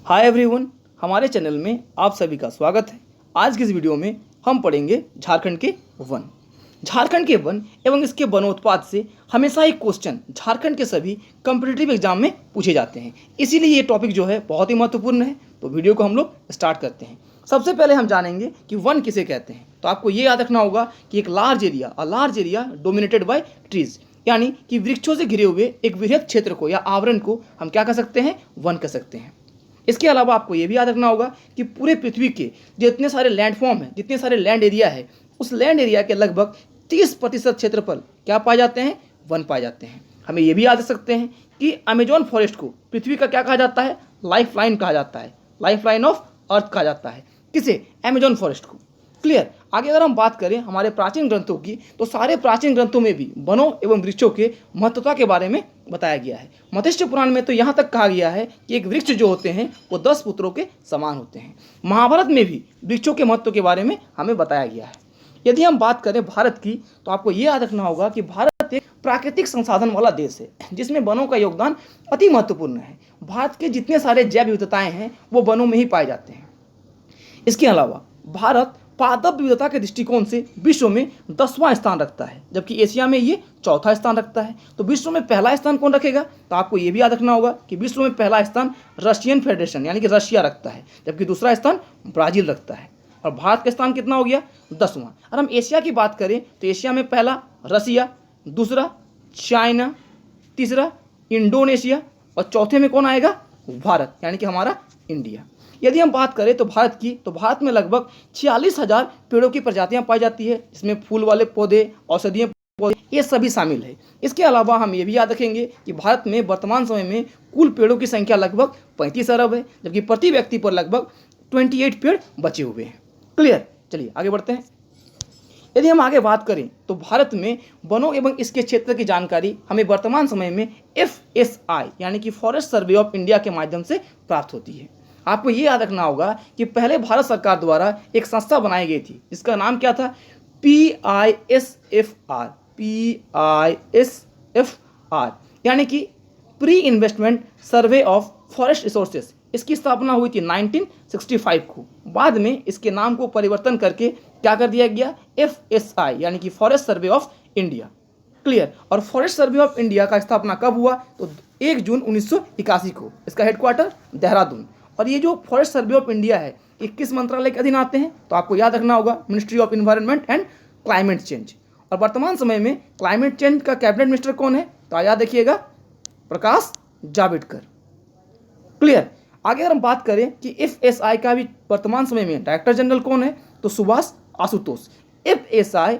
Hi everyone, हमारे channel में आप सभी का स्वागत है। आज की इस वीडियो में हम पढ़ेंगे झारखंड के वन। झारखंड के वन एवं इसके वनोत्पाद से हमेशा एक क्वेश्चन झारखंड के सभी कॉम्पिटिटिव एग्जाम में पूछे जाते हैं, इसीलिए ये टॉपिक जो है बहुत ही महत्वपूर्ण है। तो वीडियो को हम लोग स्टार्ट करते हैं। सबसे पहले हम जानेंगे कि वन किसे कहते हैं। तो आपको ये याद रखना होगा कि एक large area dominated by trees, यानी कि वृक्षों से घिरे हुए एक वृहद क्षेत्र को या आवरण को हम क्या कह सकते हैं, वन कह सकते हैं। इसके अलावा आपको ये भी याद रखना होगा कि पूरे पृथ्वी के जितने सारे लैंडफॉर्म हैं, जितने सारे लैंड एरिया है, उस लैंड एरिया के लगभग 30% क्षेत्रफल क्या पाए जाते हैं, वन पाए जाते हैं। हमें ये भी याद रख सकते हैं कि अमेजॉन फॉरेस्ट को पृथ्वी का क्या कहा जाता है, लाइफ लाइन कहा जाता है, लाइफ लाइन ऑफ अर्थ कहा जाता है। किसे? अमेजॉन फॉरेस्ट को। क्लियर। आगे अगर हम बात करें हमारे प्राचीन ग्रंथों की, तो सारे प्राचीन ग्रंथों में भी वनों एवं वृक्षों के महत्वता के बारे में बताया गया है। मत्स्य पुराण में तो यहाँ तक कहा गया है कि एक वृक्ष जो होते हैं वो 10 पुत्रों के समान होते हैं। महाभारत में भी वृक्षों के महत्व के बारे में हमें बताया गया है। यदि हम बात करें भारत की, तो आपको ये याद रखना होगा कि भारत एक प्राकृतिक संसाधन वाला देश है, जिसमें वनों का योगदान अति महत्वपूर्ण है। भारत के जितने सारे जैव विविधताएं हैं वो वनों में ही पाए जाते हैं। इसके अलावा भारत पादप विविधता के दृष्टिकोण से विश्व में 10वां स्थान रखता है, जबकि एशिया में ये चौथा स्थान रखता है। तो विश्व में पहला स्थान कौन रखेगा? तो आपको ये भी याद रखना होगा कि विश्व में पहला स्थान रशियन फेडरेशन यानी कि रशिया रखता है, जबकि दूसरा स्थान ब्राज़ील रखता है। और भारत का स्थान कितना हो गया? 10वां। और हम एशिया की बात करें तो एशिया में पहला रसिया, दूसरा चाइना, तीसरा इंडोनेशिया और चौथे में कौन आएगा? भारत, यानी कि हमारा इंडिया। यदि हम बात करें तो भारत की, तो भारत में लगभग 46,000 पेड़ों की प्रजातियां पाई जाती है, जिसमें फूल वाले पौधे, औषधीय पौधे, ये सभी शामिल है। इसके अलावा हम ये भी याद रखेंगे कि भारत में वर्तमान समय में कुल पेड़ों की संख्या लगभग 35 अरब है, जबकि प्रति व्यक्ति पर लगभग 28 पेड़ बचे हुए हैं। क्लियर। चलिए आगे बढ़ते हैं। यदि हम आगे बात करें तो भारत में वनों एवं इसके क्षेत्र की जानकारी हमें वर्तमान समय में FSI यानी कि फॉरेस्ट सर्वे ऑफ इंडिया के माध्यम से प्राप्त होती है। आपको ये याद रखना होगा कि पहले भारत सरकार द्वारा एक संस्था बनाई गई थी, जिसका नाम क्या था? PISFR यानी कि pre investment survey of forest resources. इसकी स्थापना हुई थी 1965 को। बाद में इसके नाम को परिवर्तन करके क्या कर दिया गया? FSI यानी कि forest survey of India. Clear. और फॉरेस्ट सर्वे ऑफ इंडिया का स्थापना कब हुआ? तो 1 जून 1981 को। इसका हेडक्वार्टर देहरादून। और ये जो फॉरेस्ट सर्वे ऑफ इंडिया है, ये किस मंत्रालय के अधीन आते हैं? तो आपको याद रखना होगा ministry of environment and climate change. और वर्तमान समय में क्लाइमेट चेंज का कैबिनेट मिनिस्टर कौन है? तो याद रखिएगा, प्रकाश जावड़ेकर। क्लियर। आगे अगर हम बात करें कि FSI का भी वर्तमान समय में डायरेक्टर जनरल कौन है? तो सुभाष आशुतोष। FSI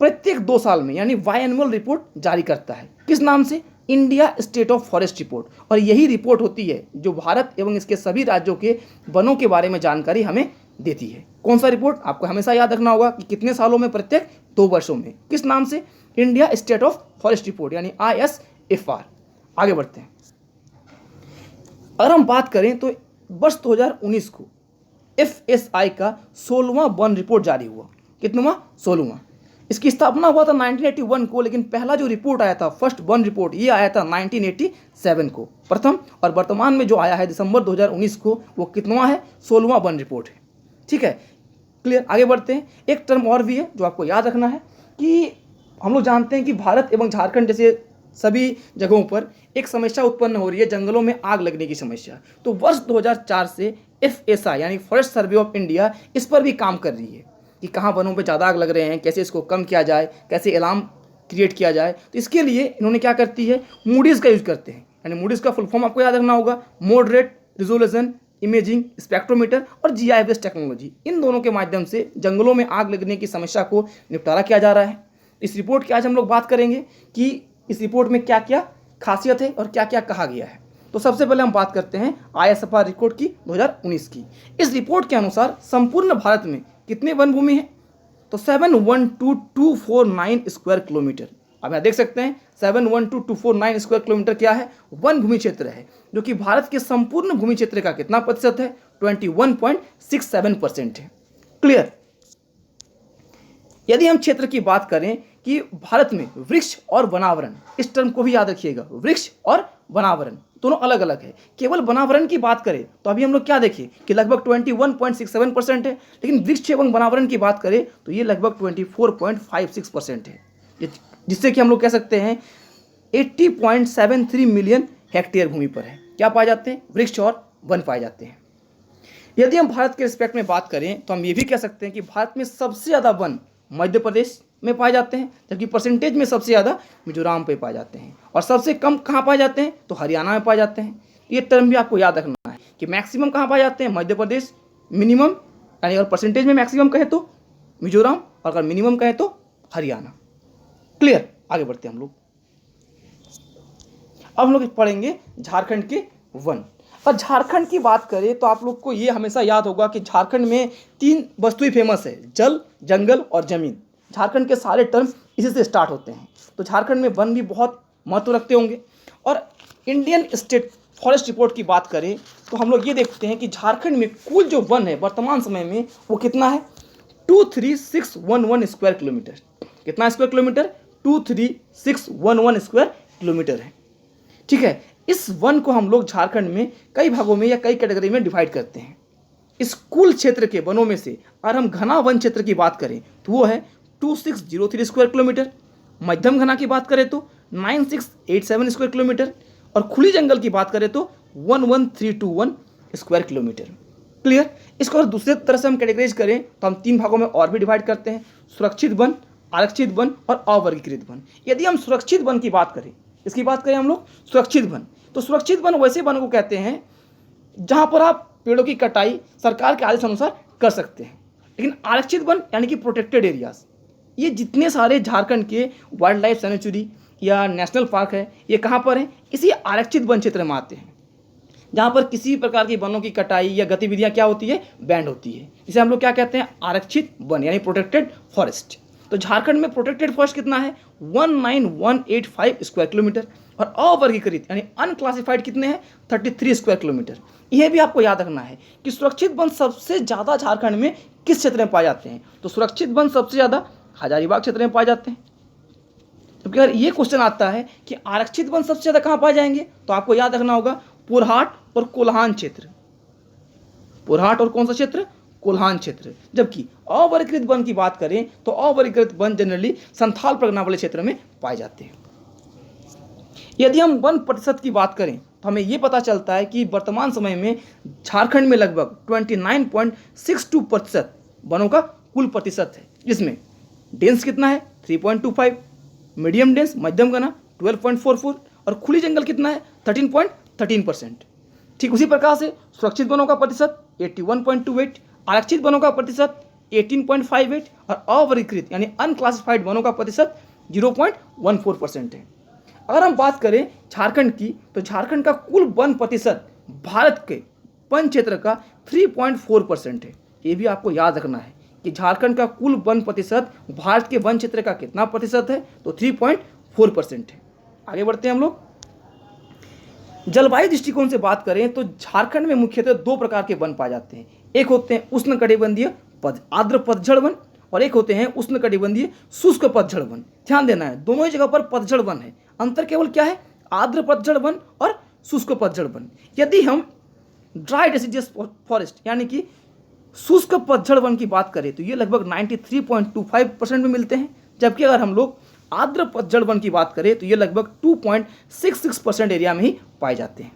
प्रत्येक 2 साल में यानी बायएनुअल रिपोर्ट जारी करता है। किस नाम से? India state of forest report. और यही रिपोर्ट होती है जो भारत एवं इसके सभी राज्यों के वनों के बारे में जानकारी हमें देती है। कौन सा रिपोर्ट? आपको हमेशा याद रखना होगा कि कितने सालों में? प्रत्येक 2 वर्षों में। किस नाम से? India state of forest report यानी ISFR। आगे बढ़ते हैं। अगर हम बात करें तो वर्ष 2019 को FSI का 16वां वन रिपोर्ट जारी हुआ। कितनवां? 16वां। इसकी स्थापना हुआ था 1981 को, लेकिन पहला जो रिपोर्ट आया था, फर्स्ट वन रिपोर्ट, ये आया था 1987 को प्रथम। और वर्तमान में जो आया है दिसंबर 2019 को, वो कितनवां है? 16वां वन रिपोर्ट है। ठीक है। क्लियर। आगे बढ़ते हैं। एक टर्म और भी है जो आपको याद रखना है कि हम लोग जानते हैं कि भारत एवं झारखंड जैसे सभी जगहों पर एक समस्या उत्पन्न हो रही है, जंगलों में आग लगने की समस्या। तो वर्ष 2004 से FSI यानी फॉरेस्ट सर्वे ऑफ इंडिया इस पर भी काम कर रही है कि कहाँ वनों पे ज़्यादा आग लग रहे हैं, कैसे इसको कम किया जाए, कैसे अलार्म क्रिएट किया जाए। तो इसके लिए इन्होंने क्या करती है, मूडीज़ का यूज़ करते हैं। यानी मूडीज़ का फुल फॉर्म आपको याद रखना होगा, मॉडरेट रिजोल्यूशन इमेजिंग स्पेक्ट्रोमीटर और GIS टेक्नोलॉजी। इन दोनों के माध्यम से जंगलों में आग लगने की समस्या को निपटारा किया जा रहा है। इस रिपोर्ट की आज हम लोग बात करेंगे कि इस रिपोर्ट में क्या क्या खासियत है और क्या क्या कहा गया है। तो सबसे पहले हम बात करते हैं ISFR रिपोर्ट की 2019 की। इस रिपोर्ट के अनुसार संपूर्ण भारत में कितने वन भूमि है? तो 712,249 स्क्वायर किलोमीटर। अब यहाँ देख सकते हैं 712,249 स्क्वायर किलोमीटर क्या है? वन भूमि क्षेत्र है, जो कि भारत के संपूर्ण भूमि क्षेत्र का कितना प्रतिशत है? 21.67% है। क्लियर। यदि हम क्षेत्र की बात करें कि भारत में वृक्ष और वनावरण, इस टर्म को भी याद रखिएगा, वृक्ष और वनावरण दोनों अलग अलग है। केवल वनावरण की बात करें तो अभी हम लोग क्या देखें कि लगभग 21.67% है, लेकिन वृक्ष एवं वनावरण की बात करें तो ये लगभग 24.56% है, जिससे कि हम लोग कह सकते हैं 80.73 मिलियन हेक्टेयर भूमि पर है क्या पाए जाते हैं, वृक्ष और वन पाए जाते हैं। यदि हम भारत के रिस्पेक्ट में बात करें तो हम ये भी कह सकते हैं कि भारत में सबसे ज़्यादा वन मध्य प्रदेश में पाए जाते हैं, जबकि परसेंटेज में सबसे ज़्यादा मिजोरम पे पाए जाते हैं, और सबसे कम कहाँ पाए जाते हैं तो हरियाणा में पाए जाते हैं। ये टर्म भी आपको याद रखना है कि मैक्सिमम कहाँ पाए जाते हैं, मध्य प्रदेश, मिनिमम यानी अगर परसेंटेज में मैक्सिमम कहे तो मिजोरम, और अगर मिनिमम कहे तो हरियाणा। क्लियर, आगे बढ़ते हैं हम लोग। अब हम लोग पढ़ेंगे झारखंड के वन। और झारखंड की बात करें तो आप लोग को ये हमेशा याद होगा कि झारखंड में 3 वस्तुएं फेमस है, जल, जंगल और जमीन। झारखंड के सारे टर्म इसी से स्टार्ट होते हैं, तो झारखंड में वन भी बहुत महत्व रखते होंगे। और इंडियन स्टेट फॉरेस्ट रिपोर्ट की बात करें तो हम लोग ये देखते हैं कि झारखंड में कुल जो वन है वर्तमान समय में वो कितना है, 23611 स्क्वायर किलोमीटर। कितना स्क्वायर किलोमीटर, 23611 स्क्वायर किलोमीटर है। ठीक है, इस वन को हम लोग झारखंड में कई भागों में या कई कैटेगरी में डिवाइड करते हैं। इस कुल क्षेत्र के वनों में से अगर हम घना वन क्षेत्र की बात करें तो वो है 2603 स्क्वायर किलोमीटर, मध्यम घना की बात करें तो 9687 स्क्वायर किलोमीटर, और खुली जंगल की बात करें तो 11321 स्क्वायर किलोमीटर। क्लियर। इसको अगर दूसरे तरह से हम कैटेगराइज करें तो हम 3 भागों में और भी डिवाइड करते हैं, सुरक्षित वन, आरक्षित वन और अवर्गीकृत वन। यदि हम सुरक्षित वन की बात करें, इसकी बात करें हम लोग सुरक्षित वन, तो सुरक्षित वन वैसे वन को कहते हैं जहां पर आप पेड़ों की कटाई सरकार के आदेश अनुसार कर सकते हैं। लेकिन आरक्षित वन यानी कि प्रोटेक्टेड एरियाज, ये जितने सारे झारखंड के वाइल्ड लाइफ सेंचुरी या नेशनल पार्क है ये कहाँ पर हैं, इसी आरक्षित वन क्षेत्र में आते हैं, जहाँ पर किसी प्रकार की वनों की कटाई या गतिविधियाँ क्या होती है, बैंड होती है। इसे हम लोग क्या कहते हैं, आरक्षित वन यानी प्रोटेक्टेड फॉरेस्ट। तो झारखंड में प्रोटेक्टेड फॉरेस्ट कितना है, 19185 स्क्वायर किलोमीटर, और अवर्गीकृत यानी अनक्लासिफाइड कितने हैं, 33 स्क्वायर किलोमीटर। यह भी आपको याद रखना है कि सुरक्षित वन सबसे ज़्यादा झारखंड में किस क्षेत्र में पाए जाते हैं, तो सुरक्षित वन सबसे ज़्यादा हजारीबाग क्षेत्र में पाए जाते हैं। क्योंकि अगर ये क्वेश्चन आता है कि आरक्षित वन सबसे ज़्यादा कहाँ पाए जाएंगे, तो आपको याद रखना होगा पुरहाट और कोल्हान क्षेत्र। पुरहाट और कौन सा क्षेत्र, कोल्हान क्षेत्र। जबकि अवर्गीकृत वन की बात करें तो अवर्गीकृत वन जनरली संथाल परगना वाले क्षेत्र में पाए जाते हैं। यदि हम वन प्रतिशत की बात करें तो हमें यह पता चलता है कि वर्तमान समय में झारखंड में लगभग 29.62% वनों का कुल प्रतिशत है, जिसमें डेंस कितना है 3.25, मीडियम डेंस मध्यम घना 12.44 और खुली जंगल कितना है 13.13%। ठीक उसी प्रकार से सुरक्षित वनों का प्रतिशत 81.28, आरक्षित वनों का प्रतिशत 18.58 और अवर्गीकृत यानी अनक्लासिफाइड वनों का प्रतिशत 0.14% है। अगर हम बात करें झारखंड की तो झारखंड का कुल वन प्रतिशत भारत के वन क्षेत्र का 3.4% है। ये भी आपको याद रखना है कि झारखंड का कुल वन प्रतिशत भारत के वन क्षेत्र का कितना प्रतिशत है, तो 3.4% है। आगे बढ़ते हैं हम लोग। जलवायु दृष्टिकोण से बात करें तो झारखंड में मुख्यतः 2 प्रकार के वन पाए जाते हैं। एक होते हैं उष्णकटिबंधीय आर्द्र पतझड़ वन और एक होते हैं उष्णकटिबंधीय शुष्क पतझड़ वन। ध्यान देना है, दोनों ही जगह पर पतझड़ वन है, अंतर केवल क्या है, आर्द्र पतझड़ वन और शुष्क पतझड़ वन। यदि हम ड्राई डेसिडियस फॉरेस्ट यानी कि शुष्क पतझड़ वन की बात करें तो ये लगभग 93.25% में मिलते हैं, जबकि अगर हम लोग आर्द्र पतझड़ वन की बात करें तो ये लगभग 2.66% एरिया में ही पाए जाते हैं।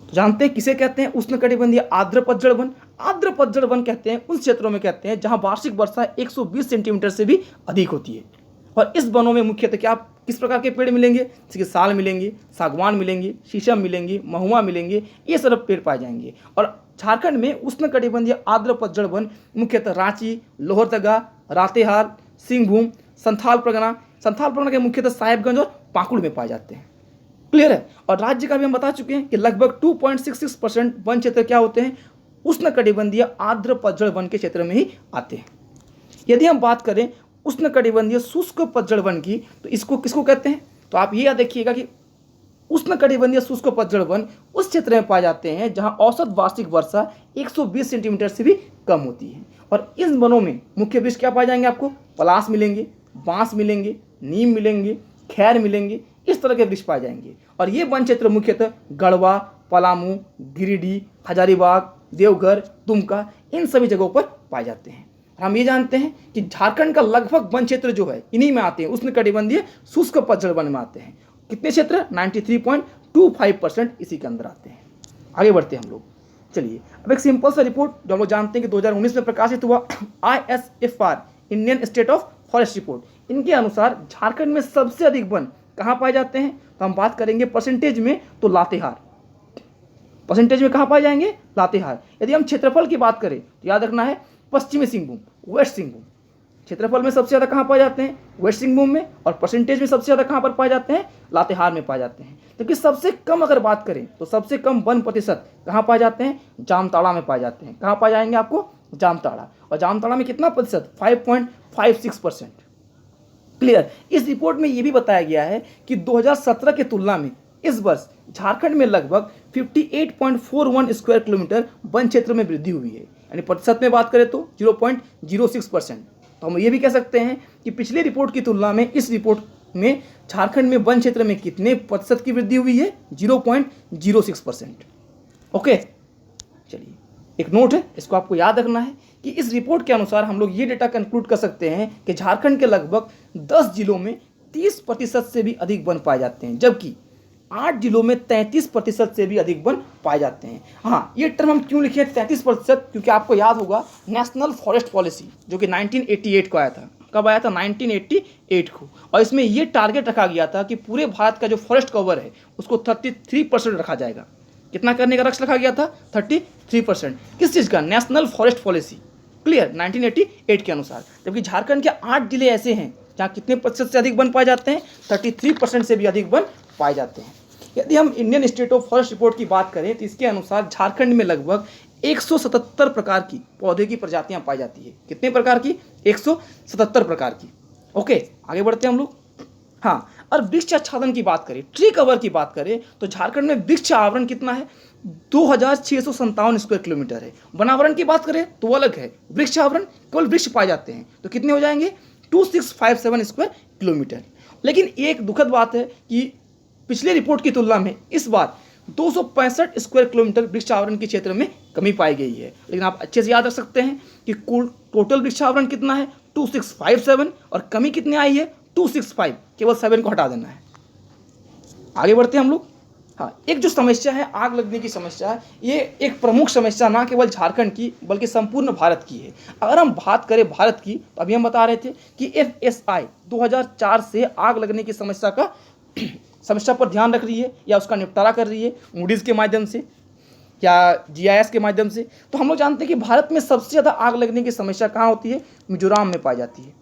तो जानते हैं किसे कहते हैं उष्णकटिबंधीय आर्द्र पतझड़ वन। आर्द्र पतझड़ वन कहते हैं उन क्षेत्रों में कहते हैं जहां वार्षिक वर्षा 120 सेंटीमीटर से भी अधिक होती है। और इस वनों में मुख्यतः क्या किस प्रकार के पेड़ मिलेंगे, जैसे कि साल मिलेंगे, सागवान मिलेंगे, शीशम मिलेंगे, महुआ मिलेंगे, ये सब पेड़ पाए जाएंगे। और झारखंड में उष्णकटिबंधीय आर्द्र पतझड़ वन मुख्यतः रांची, लोहरदगा, लातेहार, सिंहभूम, संथाल परगना के मुख्यतः साहेबगंज और पाकुड़ में पाए जाते हैं। क्लियर है। और राज्य का भी हम बता चुके हैं कि लगभग 2.66% वन क्षेत्र क्या होते हैं, उष्णकटिबंधीय आर्द्र पतझड़ वन के क्षेत्र में ही आते हैं। यदि हम बात करें उष्णकटिबंधीय शुष्क पतझड़ वन की तो इसको किसको कहते हैं, तो आप ये याद रखिएगा कि उष्णकटिबंधीय शुष्क पतझड़ वन उस क्षेत्र में पाए जाते हैं जहां औसत वार्षिक वर्षा 120 सेंटीमीटर से भी कम होती है। और इन वनों में मुख्य वृक्ष क्या पाए जाएंगे, आपको पलाश मिलेंगे, बांस मिलेंगे, नीम मिलेंगे, खैर मिलेंगे, इस तरह के वृक्ष पाए जाएंगे। और ये वन क्षेत्र मुख्यतः गढ़वा, पलामू, गिरिडीह, हजारीबाग, देवघर, दुमका इन सभी जगहों पर पाए जाते हैं। हम ये जानते हैं कि झारखंड का लगभग वन क्षेत्र जो है इन्हीं में आते हैं, उष्णकटिबंधीय शुष्क पतझड़ वन में आते हैं। कितने क्षेत्र? 93.25% इसी के अंदर आते हैं। आगे बढ़ते हैं हम लोग। चलिए अब एक सिंपल सा रिपोर्ट जो हम लोग जानते हैं कि 2019 में प्रकाशित हुआ, ISFR Indian state of forest report. इनके अनुसार झारखंड में सबसे अधिक वन कहाँ पाए जाते हैं? तो हम बात करेंगे परसेंटेज में, तो लातेहार। परसेंटेज में कहाँ पाए जाएंगे? लातेहार। यदि हम क्षेत्रफल की बात करें तो याद रखना है पश्चिमी सिंहभूम, वेस्ट सिंहभूम। क्षेत्रफल में सबसे ज़्यादा कहाँ पाए जाते हैं? वेस्ट सिंहभूम में। और परसेंटेज में सबसे ज़्यादा कहाँ पर पाए जाते हैं? लातेहार में पाए जाते हैं। जबकि सबसे कम अगर बात करें तो सबसे कम 1% कहाँ पाए जाते हैं? जामताड़ा में पाए जाते हैं। कहाँ पाए जाएंगे आपको? जामताड़ा। और जामताड़ा में कितना प्रतिशत? 5.56%। क्लियर। इस रिपोर्ट में ये भी बताया गया है कि 2017 के तुलना में इस वर्ष झारखंड में लगभग 58.41 स्क्वायर किलोमीटर वन क्षेत्र में वृद्धि हुई है। यानी प्रतिशत में बात करें तो 0.06%। तो हम ये भी कह सकते हैं कि पिछली रिपोर्ट की तुलना में इस रिपोर्ट में झारखंड में वन क्षेत्र में कितने प्रतिशत की वृद्धि हुई है? 0.06%। ओके, चलिए एक नोट है, इसको आपको याद रखना है कि इस रिपोर्ट के अनुसार हम लोग ये डेटा कंक्लूड कर सकते हैं कि झारखंड के लगभग 10 जिलों में 30% से भी अधिक वन पाए जाते हैं, जबकि 8 जिलों में 33% से भी अधिक वन पाए जाते हैं। हाँ, ये टर्म हम क्यों लिखे 33%? क्योंकि आपको याद होगा नेशनल फॉरेस्ट पॉलिसी जो कि 1988 को आया था। कब आया था? 1988 को। और इसमें ये टारगेट रखा गया था कि पूरे भारत का जो फॉरेस्ट कवर है उसको 33% रखा जाएगा। कितना करने का लक्ष्य रखा गया था? 33%। किस चीज़ का? National forest policy. क्लियर, 1988 के अनुसार। जबकि झारखंड के 8 जिले ऐसे हैं जहाँ कितने प्रतिशत से अधिक वन पाए जाते हैं? 33% से भी अधिक वन पाए जाते हैं। यदि हम Indian state of forest report की बात करें तो इसके अनुसार झारखंड में लगभग 177 प्रकार की पौधे की प्रजातियां पाई जाती है। कितने प्रकार की? 177 प्रकार की। ओके, आगे बढ़ते हैं हम लोग। हाँ, और वृक्ष आच्छादन की बात करें, ट्री कवर की बात करें तो झारखंड में वृक्ष आवरण कितना है? 2657 स्क्वायर किलोमीटर है। वनावरण की बात करें तो अलग है, वृक्ष आवरण केवल वृक्ष पाए जाते हैं तो कितने हो जाएंगे? 2657 स्क्वायर किलोमीटर। लेकिन एक दुखद बात है कि पिछले रिपोर्ट की तुलना में इस बार 265 स्क्वायर किलोमीटर वृक्ष आवरण के क्षेत्र में कमी पाई गई है। लेकिन आप अच्छे से याद रख सकते हैं कि कुल टोटल वृक्ष आवरण कितना है? 2657 और कमी कितनी आई है? 265। केवल 7 को हटा देना है। आगे बढ़ते हैं हम लोग। हाँ, एक जो समस्या है आग लगने की समस्या है, ये एक प्रमुख समस्या ना केवल झारखंड की बल्कि संपूर्ण भारत की है। अगर हम बात करें भारत की तो अभी हम बता रहे थे कि FSI 2004 से आग लगने की समस्या पर ध्यान रख रही है या उसका निपटारा कर रही है मूडीज़ के माध्यम से या GIS के माध्यम से। तो हम लोग जानते हैं कि भारत में सबसे ज़्यादा आग लगने की समस्या कहाँ होती है? मिजोरम में पाई जाती है।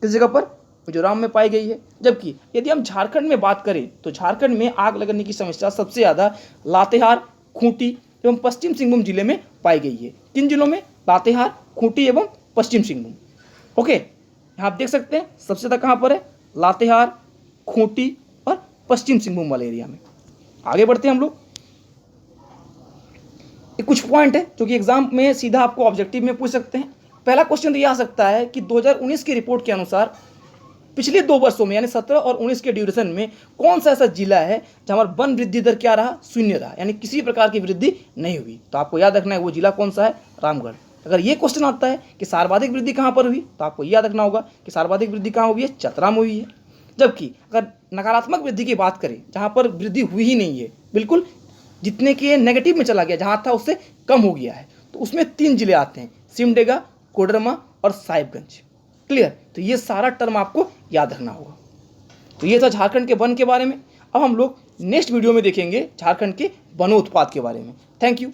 किस जगह पर? मिजोरम में पाई गई है। जबकि यदि हम झारखंड में बात करें तो झारखंड में आग लगने की समस्या सबसे ज़्यादा लातेहार, खूंटी एवं पश्चिम सिंहभूम जिले में पाई गई है। किन जिलों में? लातेहार, खूंटी एवं पश्चिम सिंहभूम। ओके, यहाँ आप देख सकते हैं सबसे ज़्यादा कहाँ पर है? लातेहार, खूंटी और पश्चिम सिंहभूम वाले एरिया में। आगे बढ़ते हैं हम लोग। कुछ पॉइंट है जो कि एग्जाम में सीधा आपको ऑब्जेक्टिव में पूछ सकते हैं। पहला क्वेश्चन तो यह आ सकता है कि 2019 की रिपोर्ट के अनुसार पिछले 2 वर्षों में यानी 17 और 19 के ड्यूरेशन में कौन सा ऐसा जिला है जहाँ पर वन वृद्धि दर क्या रहा? शून्य रहा, यानी किसी प्रकार की वृद्धि नहीं हुई। तो आपको याद रखना है वो जिला कौन सा है? रामगढ़। अगर ये क्वेश्चन आता है कि सर्वाधिक वृद्धि कहाँ पर हुई तो आपको याद रखना होगा कि सर्वाधिक वृद्धि कहाँ हुई है? चतरा में हुई है। जबकि अगर नकारात्मक वृद्धि की बात करें जहाँ पर वृद्धि हुई ही नहीं है, बिल्कुल जितने के नेगेटिव में चला गया, जहाँ था उससे कम हो गया है, तो उसमें 3 जिले आते हैं, सिमडेगा, कोडरमा और साहिबगंज। क्लियर। तो ये सारा टर्म आपको याद रखना होगा। तो ये था झारखंड के वन के बारे में। अब हम लोग नेक्स्ट वीडियो में देखेंगे झारखंड के वनोत्पाद के बारे में। Thank you.